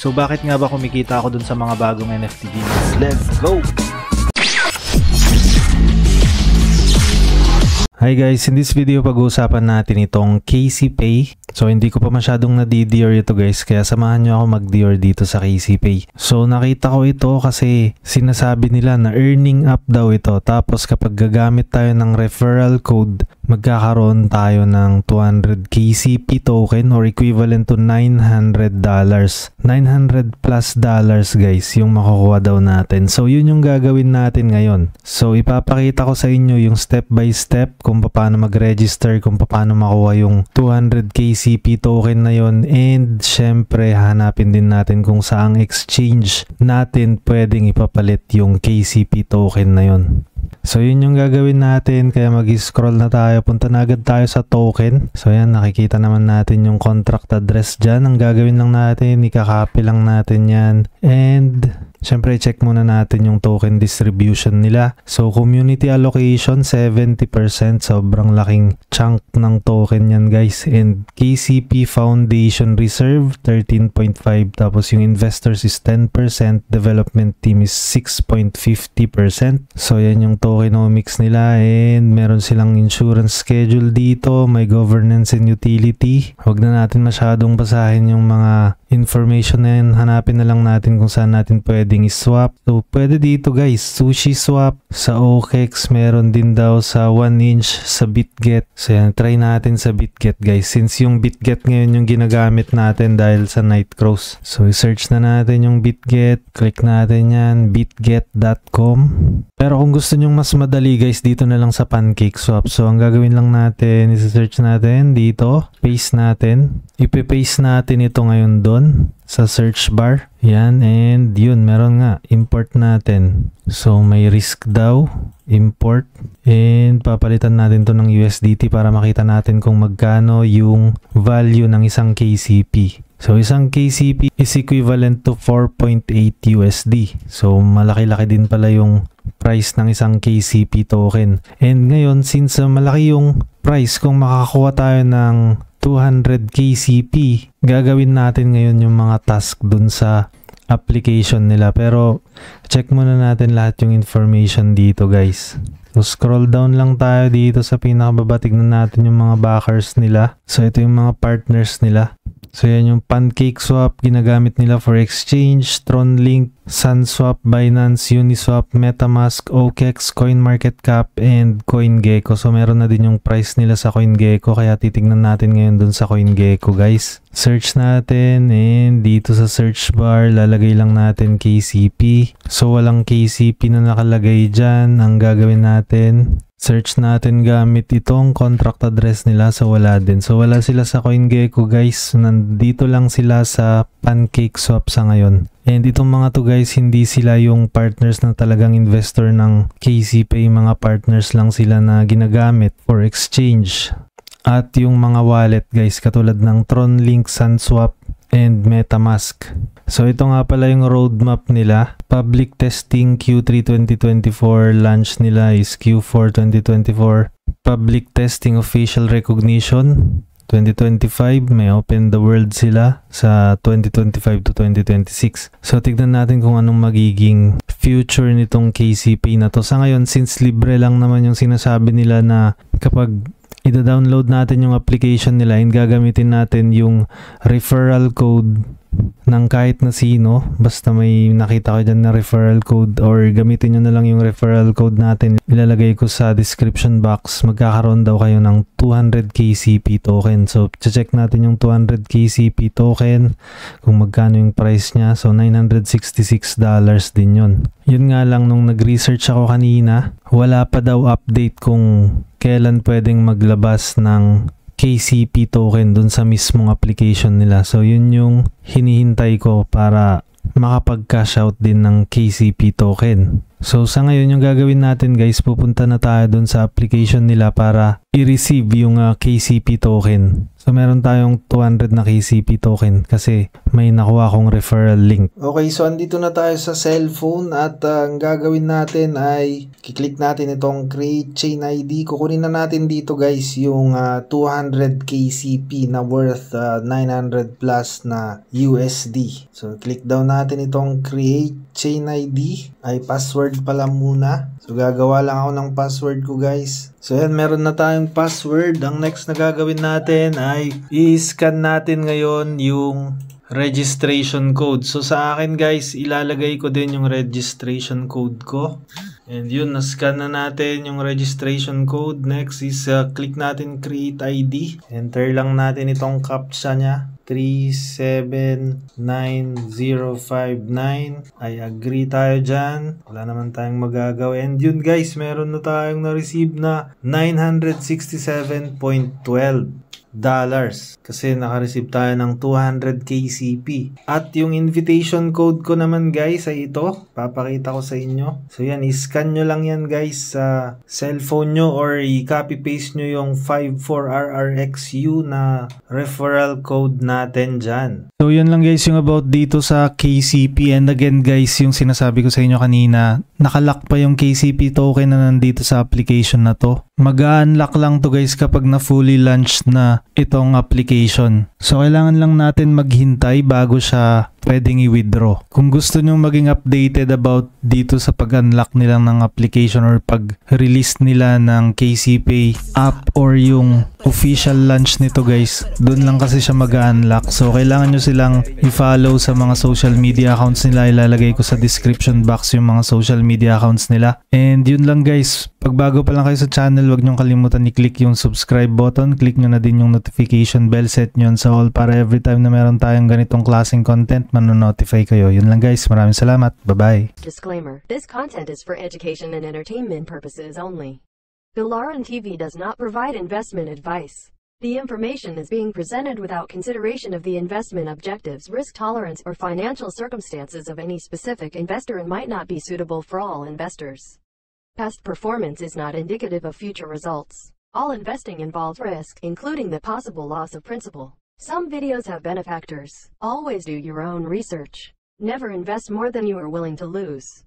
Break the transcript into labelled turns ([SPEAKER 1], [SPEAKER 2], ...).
[SPEAKER 1] So bakit nga ba kumikita ako dun sa mga bagong NFT games? Let's go! Hi guys, in this video pag-uusapan natin itong KCPay. So hindi ko pa masyadong na-Dior ito guys, kaya samahan nyo ako mag-Dior dito sa KCPay. So nakita ko ito kasi sinasabi nila na earning up daw ito. Tapos kapag gagamit tayo ng referral code, magkakaroon tayo ng 200 KCP token or equivalent to $900. $900 plus guys yung makukuha daw natin. So yun yung gagawin natin ngayon. So ipapakita ko sa inyo yung step by step kung paano mag-register, kung paano makuha yung 200 KCP token na yon, and syempre hanapin din natin kung saang exchange natin pwedeng ipapalit yung KCP token na yon. So yun yung gagawin natin, kaya mag-scroll na tayo, punta na agad tayo sa token. So yan, nakikita naman natin yung contract address dyan. Ang gagawin lang natin, ikakopy lang natin yan, and syempre check muna natin yung token distribution nila. So community allocation 70%, sobrang laking chunk ng token yan guys. And KCP Foundation Reserve 13.5, tapos yung investors is 10%, development team is 6.50%. So yan yung tokenomics nila, and meron silang insurance schedule dito, may governance and utility. Huwag na natin masyadong basahin yung mga information na yan, hanapin na lang natin kung saan natin pwedeng i-swap. So pwede dito guys, Sushi Swap, sa OKEx, meron din daw sa 1inch, sa BitGet. So yan, try natin sa BitGet guys, since yung BitGet ngayon yung ginagamit natin dahil sa Nightcross. So i-search na natin yung BitGet, click natin yan, bitget.com. Pero kung gusto nyong mas madali guys, dito na lang sa PancakeSwap. So ang gagawin lang natin, i-search natin dito, paste natin, ipe-paste natin ito ngayon doon sa search bar. Yan, and yun, meron nga, import natin. So may risk daw, import, and papalitan natin to ng USDT para makita natin kung magkano yung value ng isang KCP. So isang KCP is equivalent to 4.8 USD. So malaki-laki din pala yung price ng isang KCP token. And ngayon, since malaki yung price, kung makakuha tayo ng 200 KCP, gagawin natin ngayon yung mga task dun sa application nila. Pero check muna natin lahat yung information dito guys. So scroll down lang tayo dito sa pinakababa, tignan natin yung mga backers nila. So ito yung mga partners nila. So yan yung PancakeSwap, ginagamit nila for exchange, TronLink, SunSwap, Binance, Uniswap, MetaMask, OKEx, CoinMarketCap, and CoinGecko. So meron na din yung price nila sa CoinGecko, kaya titignan natin ngayon dun sa CoinGecko guys. Search natin, and dito sa search bar lalagay lang natin KCP. So walang KCP na nakalagay dyan. Ang gagawin natin, search natin gamit itong contract address nila. So wala din. So wala sila sa CoinGecko guys. Nandito lang sila sa PancakeSwap sa ngayon. And itong mga to guys, hindi sila yung partners na talagang investor ng KCPay. Mga partners lang sila na ginagamit for exchange. At yung mga wallet guys, katulad ng TronLink, SunSwap, and MetaMask. So ito nga pala yung roadmap nila. Public testing Q3 2024, launch nila is Q4 2024. Public testing official recognition 2025, may open the world sila sa 2025 to 2026. So tignan natin kung anong magiging future nitong KCP na to. Sa ngayon, since libre lang naman yung sinasabi nila, na kapag ida-download natin yung application nila and gagamitin natin yung referral code ng kahit na sino, basta may nakita ko dyan na referral code, or gamitin nyo na lang yung referral code natin, ilalagay ko sa description box, magkakaroon daw kayo ng 200 KCP token. So check natin yung 200 KCP token, kung magkano yung price nya. So $966 din yun. Yun nga lang, nung nag-research ako kanina, wala pa daw update kung kailan pwedeng maglabas ng KCP token dun sa mismong application nila. So yun yung hinihintay ko para makapag-cash out din ng KCP token. So sa ngayon, yung gagawin natin guys, pupunta na tayo dun sa application nila para i-receive yung KCP token. So meron tayong 200 na KCP token kasi may nakuha akong referral link. Okay, so andito na tayo sa cellphone at ang gagawin natin ay kiklik natin itong create chain ID. Kukunin na natin dito guys yung 200 KCP na worth 900 plus na USD. So click down natin itong create chain ID. Ay password pala muna. So gagawa lang ako ng password ko guys. So yan, meron na tayong password. Ang next na gagawin natin ay i-scan natin ngayon yung registration code. So sa akin guys, ilalagay ko din yung registration code ko. And yun, na-scan na natin yung registration code. Next is click natin create ID. Enter lang natin itong captcha niya. 379059. I agree tayo dyan. Wala naman tayong magagawa. And yun guys, meron na tayong na-receive na $967.12 kasi naka-receive tayo ng 200 KCP. At yung invitation code ko naman guys ay ito. Papakita ko sa inyo. So yan, i-scan nyo lang yan guys sa cellphone nyo or i-copy paste nyo yung 54RRXU na referral code natin dyan. So yun lang guys yung about dito sa KCP. And again guys, yung sinasabi ko sa inyo kanina, nakalock pa yung KCP token na nandito sa application na to. Mag-unlock lang to guys kapag na fully launched na itong application. So kailangan lang natin maghintay bago siya pwedeng i-withdraw. Kung gusto nyo maging updated about dito sa pag-unlock nila ng application or pag-release nila ng KCPay app or yung official launch nito guys, dun lang kasi siya mag-unlock. So kailangan nyo silang i-follow sa mga social media accounts nila. Ilalagay ko sa description box yung mga social media accounts nila. And yun lang guys, pag bago pa lang kayo sa channel, huwag nyo kalimutan i-click yung subscribe button. Click nyo na din yung notification bell, set nyo sa all para every time na meron tayong ganitong klaseng content, manonotify kayo. Yun lang guys, maraming salamat. Bye-bye.
[SPEAKER 2] Disclaimer. This content is for education and entertainment purposes only. Bilaran TV does not provide investment advice. The information is being presented without consideration of the investment objectives, risk tolerance, or financial circumstances of any specific investor and might not be suitable for all investors. Past performance is not indicative of future results. All investing involves risk, including the possible loss of principal. Some videos have benefactors. Always do your own research. Never invest more than you are willing to lose.